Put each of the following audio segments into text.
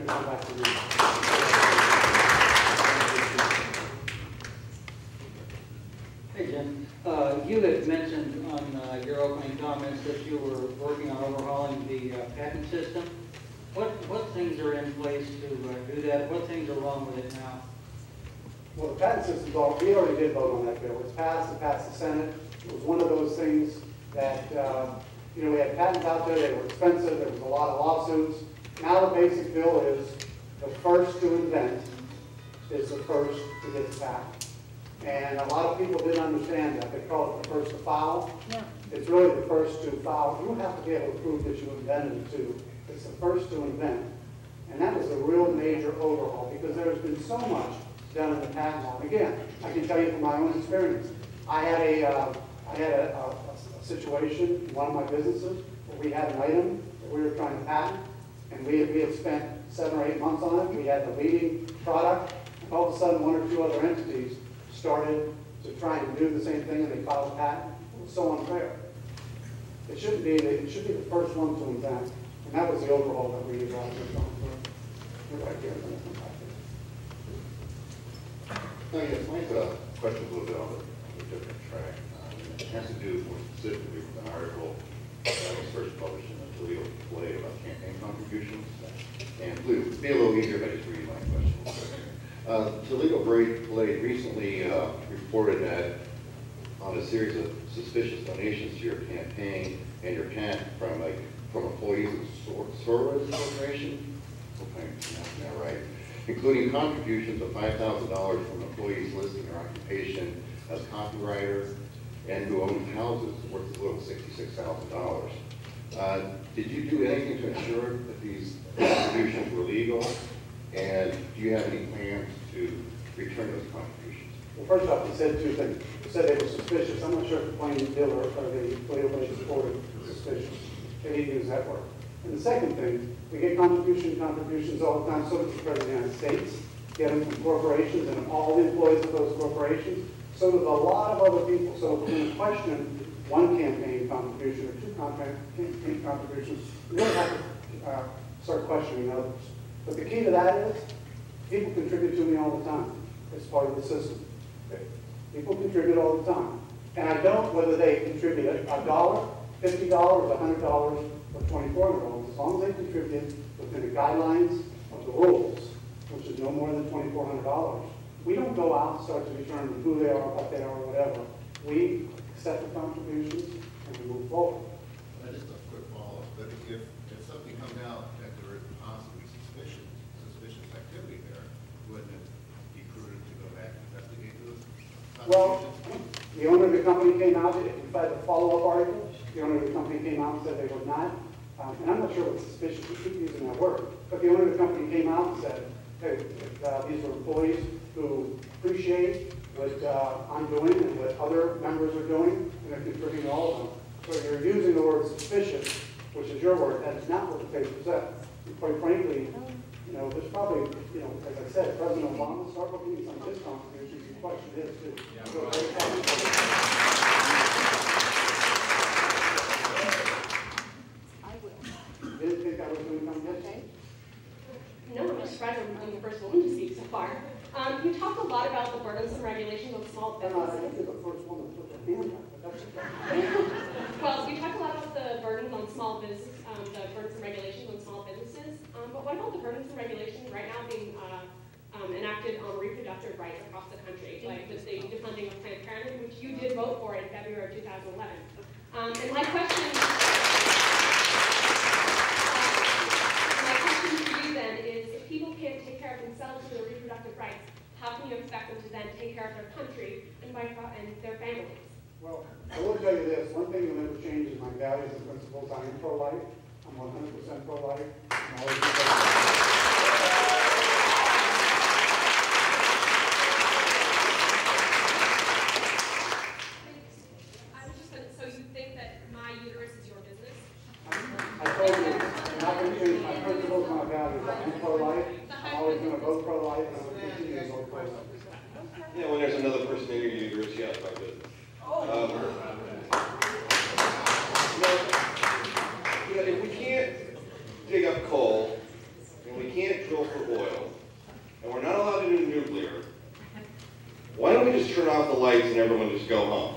to come back to me. Hey, Jim. You had mentioned on your opening comments that you were working on overhauling the patent system. What things are in place to do that? What things are wrong with it now? Well, the patent system's we already did vote on that bill. It's passed, it passed the Senate. It was one of those things that, we had patents out there, they were expensive, there was a lot of lawsuits. Now the basic bill is the first to invent is the first to get the patent. And a lot of people didn't understand that. They call it the first to file. Yeah. It's really the first to file. You don't have to be able to prove that you invented it too. It's the first to invent. And that was a real major overhaul because there's been so much done in the patent law. And again, I can tell you from my own experience. I had a situation in one of my businesses where we had an item that we were trying to patent, and we had spent 7 or 8 months on it. We had the leading product, and all of a sudden 1 or 2 other entities started to try and do the same thing, and they filed a patent. It was so unfair. It shouldn't be. It should be the first one to invent, and that was the overhaul that we were going through. Right here. Oh, yes, my question is a little bit on a different track. It has to do more specifically with an article that was first published in the Toledo Play about campaign contributions. And please, be a little easier if I just read my question. Toledo Play recently reported that on a series of suspicious donations to your campaign and your PAC from employees of Soros Corporation, hope I'm pronouncing that right, including contributions of $5,000 from employees listing their occupation as copywriter and who own houses worth a little $66,000. Did you do anything to ensure that these contributions were legal? And do you have any plans to return those contributions? Well, first off, he said 2 things. He said they were suspicious. I'm not sure if the plaintiff bill or the Toledo Play reported suspicious. They didn't use that word. And the second thing, we get contributions all the time, so does the President of the United States. Get them from corporations and all the employees of those corporations. So does a lot of other people. So if we're going to question 1 campaign contribution or 2 campaign contributions, we really have to start questioning others. But the key to that is, people contribute to me all the time. It's part of the system. Okay? People contribute all the time. And I don't, whether they contribute $1, $50, $100, or $2,400, as long as they contribute within the guidelines of the rules, which is no more than $2,400. We don't go out and start to determine who they are, what they are, or whatever. We accept the contributions and we move forward. Just a quick follow-up. But if something comes out that there is possibly suspicious activity there, wouldn't it be prudent to go back and investigate those contributions? Well, the owner of the company came out, in fact, a follow-up article, the owner of the company came out and said they would not. And I'm not sure what's suspicious, we keep using that word. But the owner of the company came out and said, hey, these are employees who appreciate what I'm doing and what other members are doing, and they're contributing to all of them. So you're using the word suspicious, which is your word, that is not what the paper said. And quite frankly, there's probably, as I said, President Obama, start looking at some of his contributions, and question his too. Yeah, I will. You didn't think I was going to come this? Okay. No, I'm just surprised I'm the first woman to speak so far. You talked a lot about the burdensome regulations on small I businesses. think you're the first one to put their hand up, but that's okay. Well, you talked a lot about the burdens on small business, the burdensome regulations on small businesses. But what about the burdensome regulations right now being enacted on reproductive rights across the country, like the state defunding of Planned Parenthood, which you did vote for in February of 2011? And my question for you then is, if people can't take care of themselves and their reproductive rights, how can you expect them to then take care of their country and their families? Well, I will tell you this, one thing that never changes my values and principles. I am pro-life. I'm 100% pro-life. I'm always So you think that my uterus is your business? I told you, I'm not going to change my principles, my values. I am pro-life. I'm always going to vote pro-life, and I'm going to continue to vote pro-life. Yeah, when there's another person in your uterus, yeah, it's my business. If we can't dig up coal, and we can't drill the lights and everyone just go home.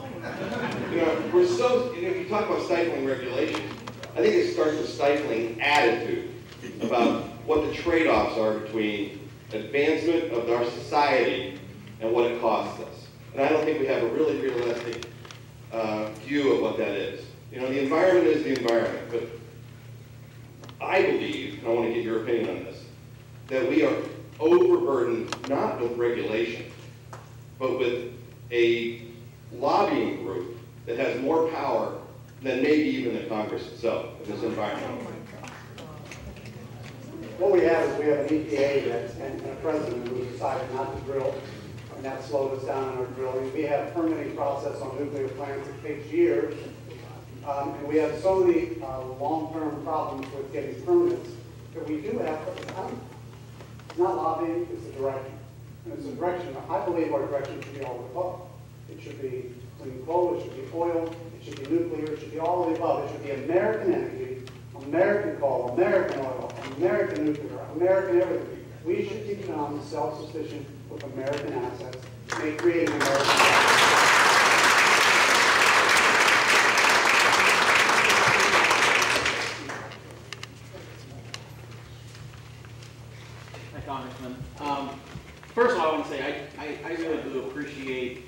We're so, if you talk about stifling regulations, I think it starts with stifling attitude about what the trade-offs are between advancement of our society and what it costs us. And I don't think we have a really realistic view of what that is. The environment is the environment, but I believe, and I want to get your opinion on this, that we are overburdened not with regulation, but with a lobbying group that has more power than maybe even the Congress itself in this environment. What we have is we have an EPA and a president who decided not to drill, and that slowed us down in our drilling. We have a permitting process on nuclear plants that takes years, and we have so many long-term problems with getting permits that we do have. It's not lobbying; it's a direction, and it's a direction. I believe our direction should be all of the above. It should be clean coal, it should be oil, it should be nuclear, it should be all of the above. It should be American energy, American coal, American oil, American nuclear, American everything. We should become self-sufficient with American assets, creating American assets. Hi, Congressman. First of all, I want to say I really do appreciate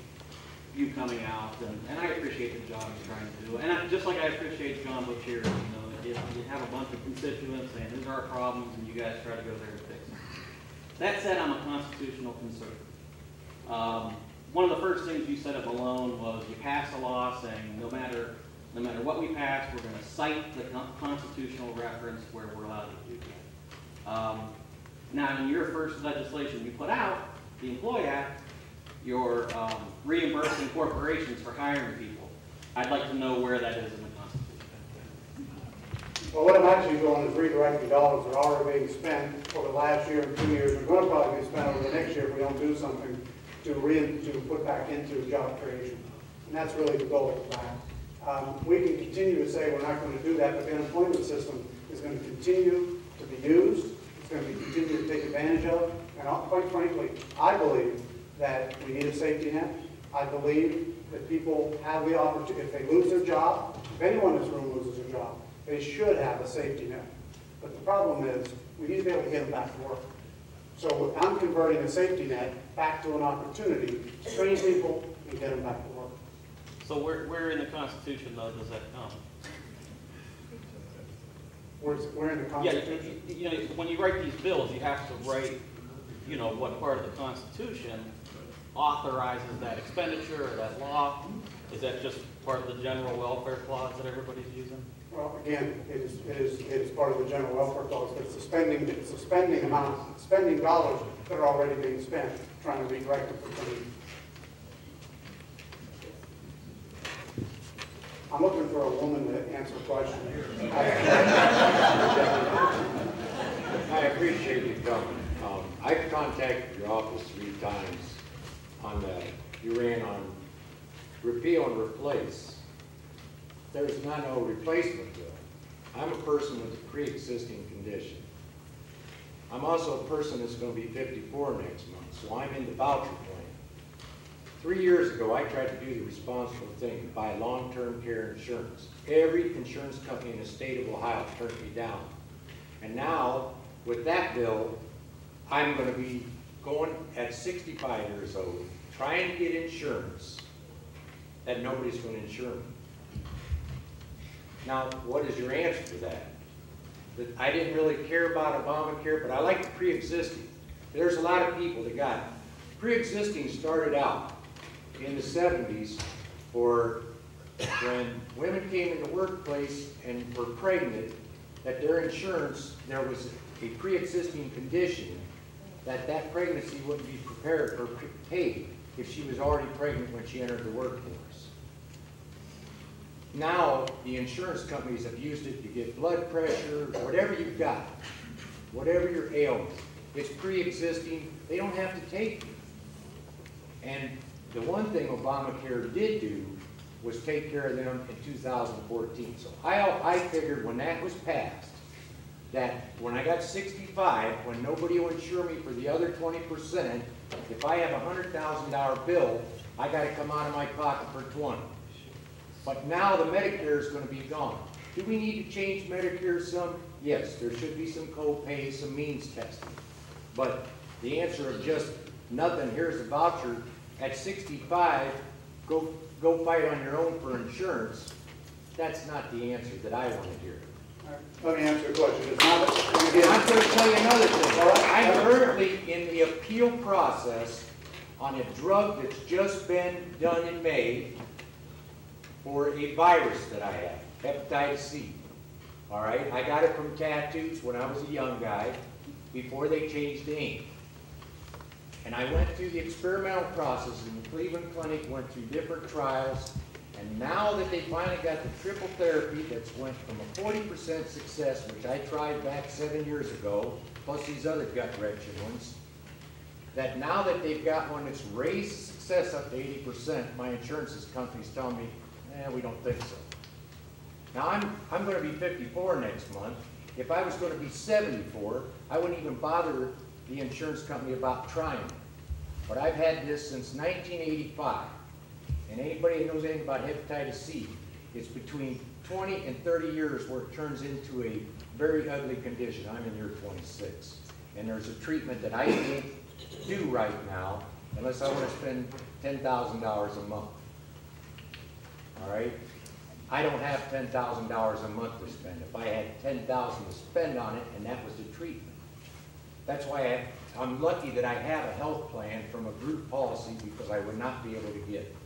you coming out, and I appreciate the job you're trying to do. And just like I appreciate John Bush here, you have a bunch of constituents saying these are our problems, and you guys try to go there and fix them. That said, I'm a constitutional conservative. One of the first things you said at Malone was you passed a law saying no matter what we pass, we're going to cite the constitutional reference where we're allowed to do that. Now, in your first legislation you put out, the Employee Act, you're reimbursing corporations for hiring people. I'd like to know where that is in the Constitution. Well, what I'm actually doing is redirecting dollars that are already being spent over the last year and 2 years. They're going to probably be spent over the next year if we don't do something to put back into job creation. And that's really the goal of that. We can continue to say we're not going to do that, but the unemployment system is going to continue to be used. It's going to be continued to take advantage of. And quite frankly, I believe that we need a safety net. I believe that people have the opportunity, if they lose their job, if anyone in this room loses their job, they should have a safety net. But the problem is, we need to be able to get them back to work. So I'm converting a safety net back to an opportunity to train people and get them back to work. So where in the Constitution, though, does that come? We're in the Constitution. Yeah, when you write these bills, you have to write, what part of the Constitution authorizes that expenditure or that law. Is that just part of the general welfare clause that everybody's using? Well, again, it is part of the general welfare clause, but it's a spending amount, spending dollars that are already being spent, trying to redirect them for things. I'm looking for a woman to answer a question. I appreciate you coming. I've contacted your office 3 times on you ran on repeal and replace. There's not no replacement bill. I'm a person with a pre-existing condition. I'm also a person that's going to be 54 next month, so I'm in the voucher plan. 3 years ago, I tried to do the responsible thing to buy long-term care insurance. Every insurance company in the state of Ohio turned me down. And now, with that bill, I'm going to be going at 65 years old, trying to get insurance that nobody's going to insure me. Now, what is your answer to that? That I didn't really care about Obamacare, but I like the pre-existing. There's a lot of people that got it. Pre-existing started out in the 70s for when women came in the workplace and were pregnant, that their insurance, there was a pre-existing condition that pregnancy wouldn't be prepared or paid if she was already pregnant when she entered the workforce. Now, the insurance companies have used it to get blood pressure, whatever you've got, whatever your ailment. It's pre-existing. They don't have to take it. And the one thing Obamacare did do was take care of them in 2014. So I figured when that was passed, that when I got 65, when nobody will insure me for the other 20%, if I have a $100,000 bill, I gotta come out of my pocket for 20. But now the Medicare is gonna be gone. Do we need to change Medicare some? Yes, there should be some co-pay, some means testing. But the answer of just nothing, here's a voucher, at 65, go fight on your own for insurance, that's not the answer that I want to hear. Let me answer the question. It's not, and again, I'm going to tell you another thing. I'm currently in the appeal process on a drug that's just been done in May for a virus that I have, hepatitis C. All right, I got it from tattoos when I was a young guy before they changed the ink. And I went through the experimental process in the Cleveland Clinic, went through different trials, and now that they finally got the triple therapy that's went from a 40% success, which I tried back 7 years ago, plus these other gut-wrenching ones, that now that they've got one that's raised success up to 80%, my insurance company's telling me, we don't think so. Now I'm going to be 54 next month. If I was going to be 74, I wouldn't even bother the insurance company about trying it. But I've had this since 1985. And anybody that knows anything about hepatitis C, it's between 20 and 30 years where it turns into a very ugly condition. I'm in year 26. And there's a treatment that I can't do right now unless I want to spend $10,000 a month. All right? I don't have $10,000 a month to spend. If I had $10,000 to spend on it, and that was the treatment. That's why I'm lucky that I have a health plan from a group policy because I would not be able to get it.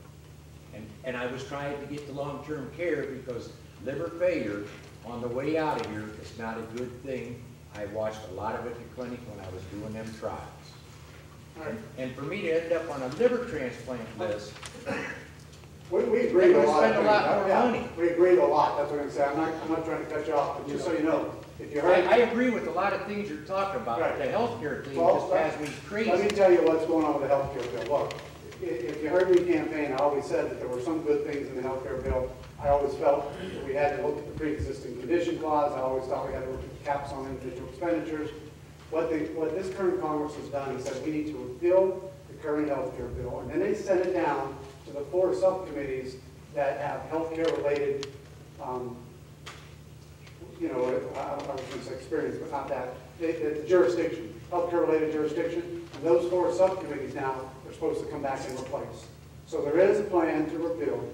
And I was trying to get the long-term care because liver failure on the way out of here is not a good thing. I watched a lot of it at the clinic when I was doing them trials. And for me to end up on a liver transplant list, we agree they're a going to lot. spend a lot more money. We agree a lot. That's what I'm saying. I'm not trying to cut you off, but just so you know, if you heard. I agree with a lot of things you're talking about. Right. The healthcare thing Well, just has me crazy. Let me tell you what's going on with the healthcare bill. Look, if you heard me campaign, I always said that there were some good things in the healthcare bill. I always felt that we had to look at the pre-existing condition clause. I always thought we had to look at the caps on individual expenditures. What this current Congress has done is said we need to repeal the current healthcare bill, and then they sent it down to the 4 subcommittees that have healthcare related, I was going to say experience, but not that. The jurisdiction, healthcare related jurisdiction, and those 4 subcommittees now are supposed to come back and replace. So there is a plan to repeal.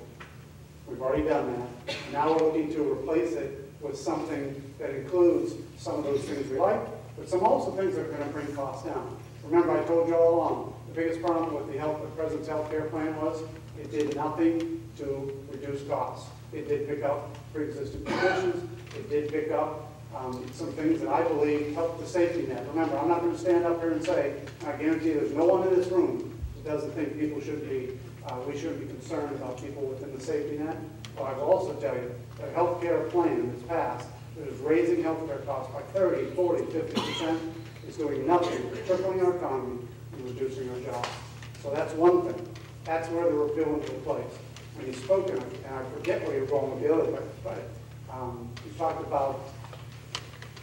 We've already done that. Now we're looking to replace it with something that includes some of those things we like, but some also things that are going to bring costs down. Remember, I told you all along, the biggest problem with the President's health care plan was it did nothing to reduce costs. It did pick up pre-existing conditions. It did pick up some things that I believe helped the safety net. Remember, I'm not going to stand up here and say, and I guarantee you there's no one in this room that doesn't think people should be, we shouldn't be concerned about people within the safety net. But I will also tell you that a health care plan that's passed that is raising health care costs by 30, 40, 50% is doing nothing but tripling our economy and reducing our jobs. So that's one thing. That's where the repeal into place. When you spoke, and I forget where you're going with the other, but you talked about.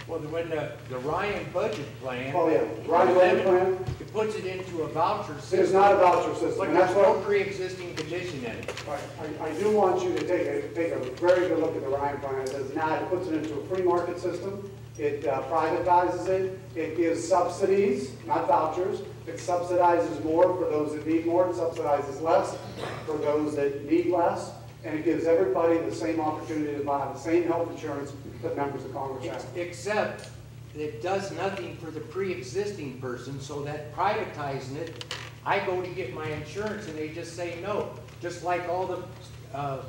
Well, when the Ryan budget plan. Oh yeah, Ryan budget plan. It puts it into a voucher system. It's not a voucher system, But and there's that's no what. pre-existing condition in it. Right. I do want you to take a very good look at the Ryan plan. It does not. It puts it into a free market system. It privatizes it. It gives subsidies, not vouchers. It subsidizes more for those that need more. It subsidizes less for those that need less. And it gives everybody the same opportunity to buy the same health insurance that members of Congress have. Except it does nothing for the pre-existing person, so that privatizing it, I go to get my insurance and they just say no. Just like all the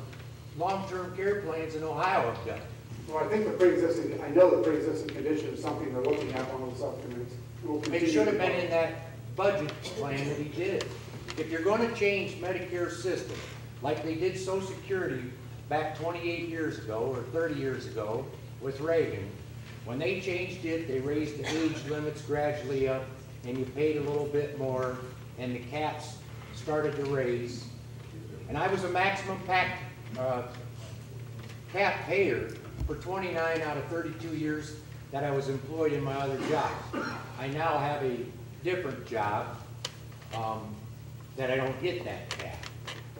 long-term care plans in Ohio have done. Well, I think I know the pre-existing condition is something they're looking at on the subcommittees. It should have been in that budget plan that he did. If you're going to change Medicare system, like they did Social Security back 28 years ago or 30 years ago with Reagan, when they changed it, they raised the age limits gradually up, and you paid a little bit more, and the caps started to raise. And I was a maximum cap payer for 29 out of 32 years that I was employed in my other jobs. I now have a different job that I don't get that cap.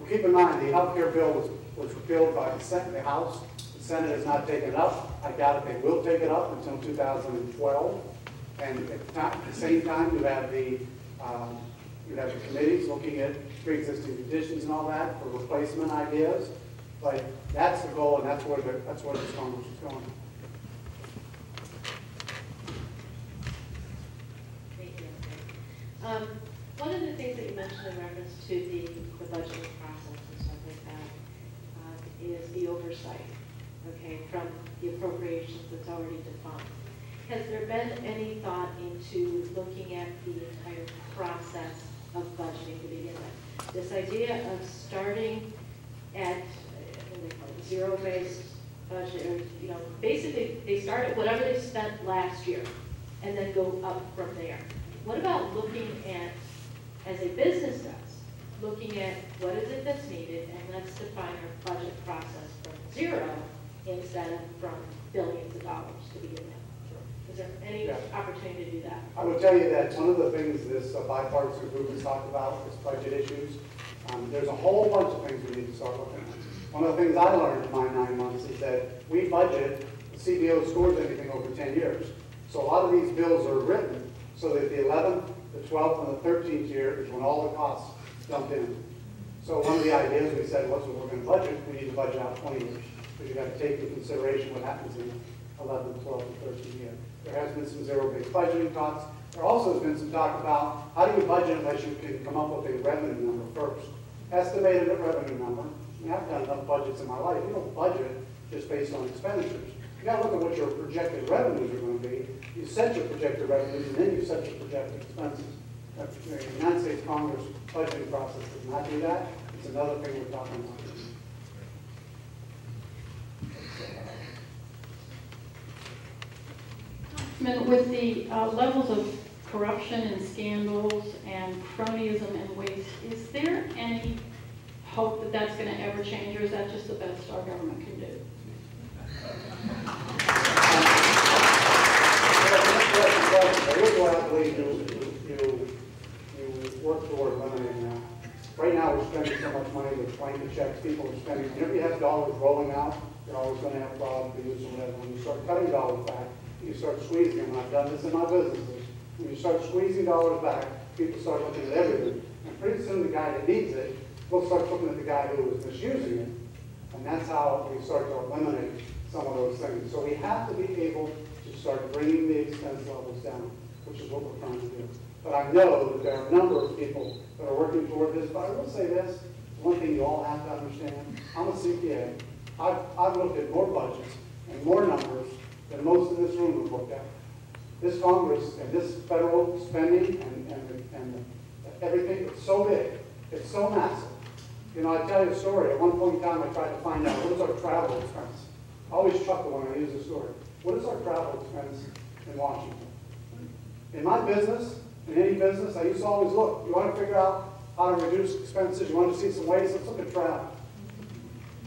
Well, keep in mind, the healthcare bill was repealed by the Senate, the House. The Senate has not taken it up. I doubt if they will take it up until 2012. And at the same time, you have the committees looking at pre-existing conditions and all that for replacement ideas. But that's the goal, and that's where this Congress is going. Thank you. One of the things that you mentioned in reference to the budgeting process and stuff like that is the oversight, okay, from the appropriations that's already defined. Has there been any thought into looking at the entire process of budgeting to begin with? This idea of starting at what do they call it, zero-based budget, or, basically they start at whatever they spent last year and then go up from there. What about looking at, as a business does, looking at what is it that's needed, and let's define our budget process from zero instead of from billions of dollars to begin with? Is there any opportunity to do that? I will tell you that one of the things this bipartisan group has talked about is budget issues. There's a whole bunch of things we need to start looking at. One of the things I learned in my 9 months is that we budget, the CBO scores anything over 10 years. So a lot of these bills are written so that the 11th, the 12th, and the 13th year is when all the costs dump in. So one of the ideas we said was, when we're going to budget, we need to budget out 20 years. Because you've got to take into consideration what happens in 11th, 12th, and 13th year. There has been some zero-based budgeting talks. There also has been some talk about how do you budget unless you can come up with a revenue number first. Estimated revenue number. I mean, I've done enough budgets in my life. You don't budget just based on expenditures. You got to look at what your projected revenues are going to be. You set your projected revenues, and then you set your projected expenses. The United States Congress budgeting process does not do that. It's another thing we're talking about. With the levels of corruption and scandals and cronyism and waste, is there any hope that that's going to ever change, or is that just the best our government can do? Here's what I believe you work toward eliminating that. Right now, we're spending so much money with blanket checks. People are spending, whenever you have dollars rolling out, you're always going to have problems to use or whatever. When you start cutting dollars back, you start squeezing them. I've done this in my businesses. When you start squeezing dollars back, people start looking at everything. And pretty soon the guy that needs it will start looking at the guy who is misusing it. And that's how we start to eliminate some of those things. So we have to be able to start bringing the expense levels down, which is what we're trying to do. But I know that there are a number of people that are working toward this. But I will say this, one thing you all have to understand. I'm a CPA. I've looked at more budgets and more numbers than most in this room have looked at. This Congress and this federal spending and everything, it's so big, it's so massive. You know, I tell you a story. At one point in time, I tried to find out what is our travel expense. I always chuckle when I use this story. What is our travel expense in Washington? In my business, in any business, I used to always look. You want to figure out how to reduce expenses, you want to see some ways, let's look at travel.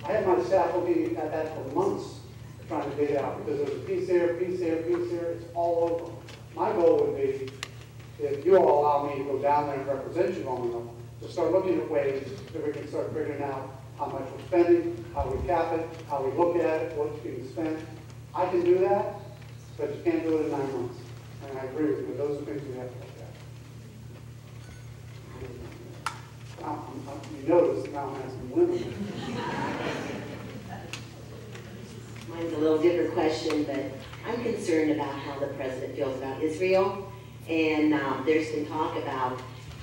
I had my staff looking at that for months, trying to dig it out, because there's a piece here, piece here, piece here, it's all over. My goal would be, if you all allow me to go down there and represent you long enough, to start looking at ways that we can start figuring out how much we're spending, how we cap it, how we look at it, what's being spent. I can do that, but you can't do it in 9 months. And I agree with you, those are things we have to look at. Now, you notice now I'm asking women. Mine's a little different question, but I'm concerned about how the president feels about Israel. And there's been talk about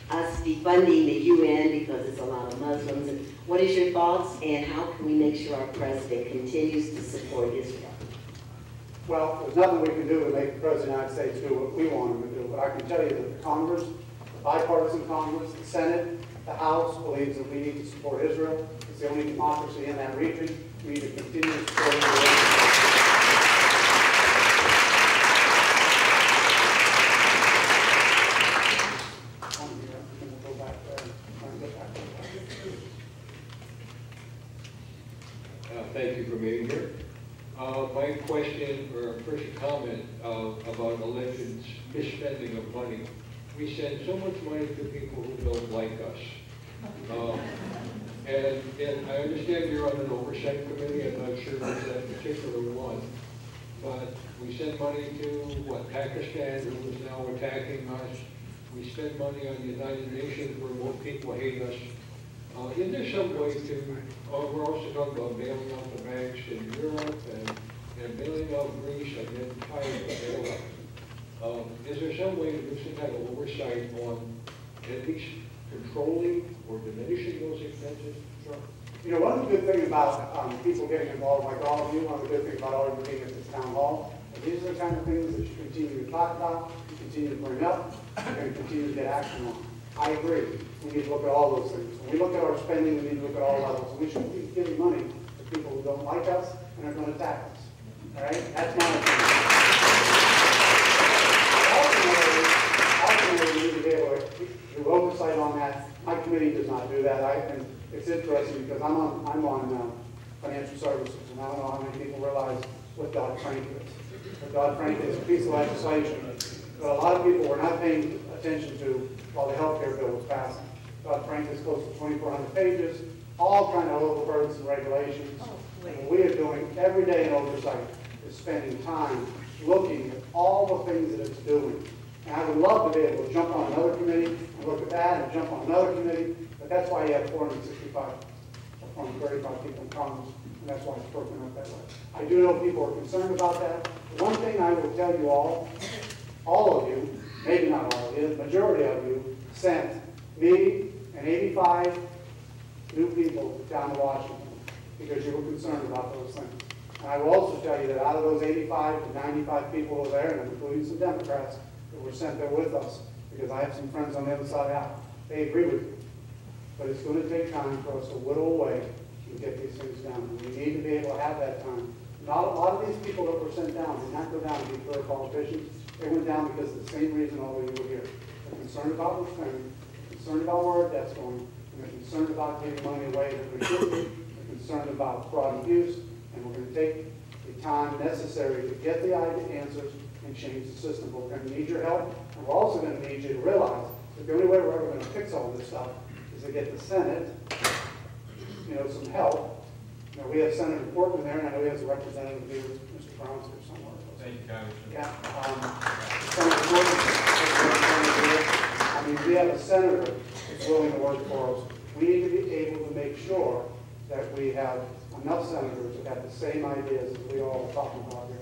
us defunding the UN because it's a lot of Muslims. And what is your thoughts, and how can we make sure our president continues to support Israel? Well, there's nothing we can do to make the President of the United States do what we want him to do. But I can tell you that the Congress, the bipartisan Congress, the Senate, the House believes that we need to support Israel. It's the only democracy in that region. We need to continue to support Israel. Thank you for being here. My question, or first comment about alleged misspending of money. We send so much money to people who don't like us. And I understand you're on an oversight committee, I'm not sure it's that particular one, but we send money to, what, Pakistan, who is now attacking us. We spend money on the United Nations where more people hate us. Is there some way to, we're also talking about bailing out the banks in Europe and bailing out Greece and then trying to bail out. Is there some way to do some kind of oversight on at least controlling or diminishing those expenses? Sure. You know, one of the good things about people getting involved, like all of you, one of the good things about all of you being at this town hall, is these are the kind of things that you continue to talk about, you continue to bring up, you're going to continue to get action on. I agree. We need to look at all those things. When we look at our spending, we need to look at all levels. We shouldn't be giving money to people who don't like us and are going to attack us. All right? That's my opinion. Ultimately, we need to be able to do oversight on that. My committee does not do that. And it's interesting because I'm on financial services, and I don't know how many people realize what Dodd-Frank is. But Dodd-Frank is a piece of legislation that a lot of people were not paying attention to while the health care bill was passing. Dodd-Frank is close to 2,400 pages, all kind of overburdens and regulations. And what we are doing every day in oversight is spending time looking at all the things that it's doing. And I would love to be able to jump on another committee and look at that and jump on another committee, but that's why you have 465 or 435 people in Congress, and that's why it's broken up that way. I do know people are concerned about that. The one thing I will tell you all of you, maybe not all of you, the majority of you, sent me and 85 new people down to Washington because you were concerned about those things. And I will also tell you that out of those 85 to 95 people who were there, and including some Democrats that were sent there with us, because I have some friends on the other side out, they agree with me. But it's going to take time for us to whittle away and get these things done. And we need to be able to have that time. Not a lot of these people that were sent down did not go down to be career politicians. They went down because of the same reason all of you were here. They're concerned about what's spending, they're concerned about where our debt's going, and they're concerned about giving money away that we shouldn't be, they're concerned about fraud and abuse, and we're going to take the time necessary to get the answers and change the system. We're going to need your help, and we're also going to need you to realize that the only way we're ever going to fix all this stuff is to get the Senate, some help. We have Senator Portman there, and I know he has a representative here, Mr. Brown's here somewhere. Thank you, Congressman. Yeah. Senator Portman, I mean, we have a senator that's willing to work for us. We need to be able to make sure that we have enough senators that have the same ideas that we all are talking about here.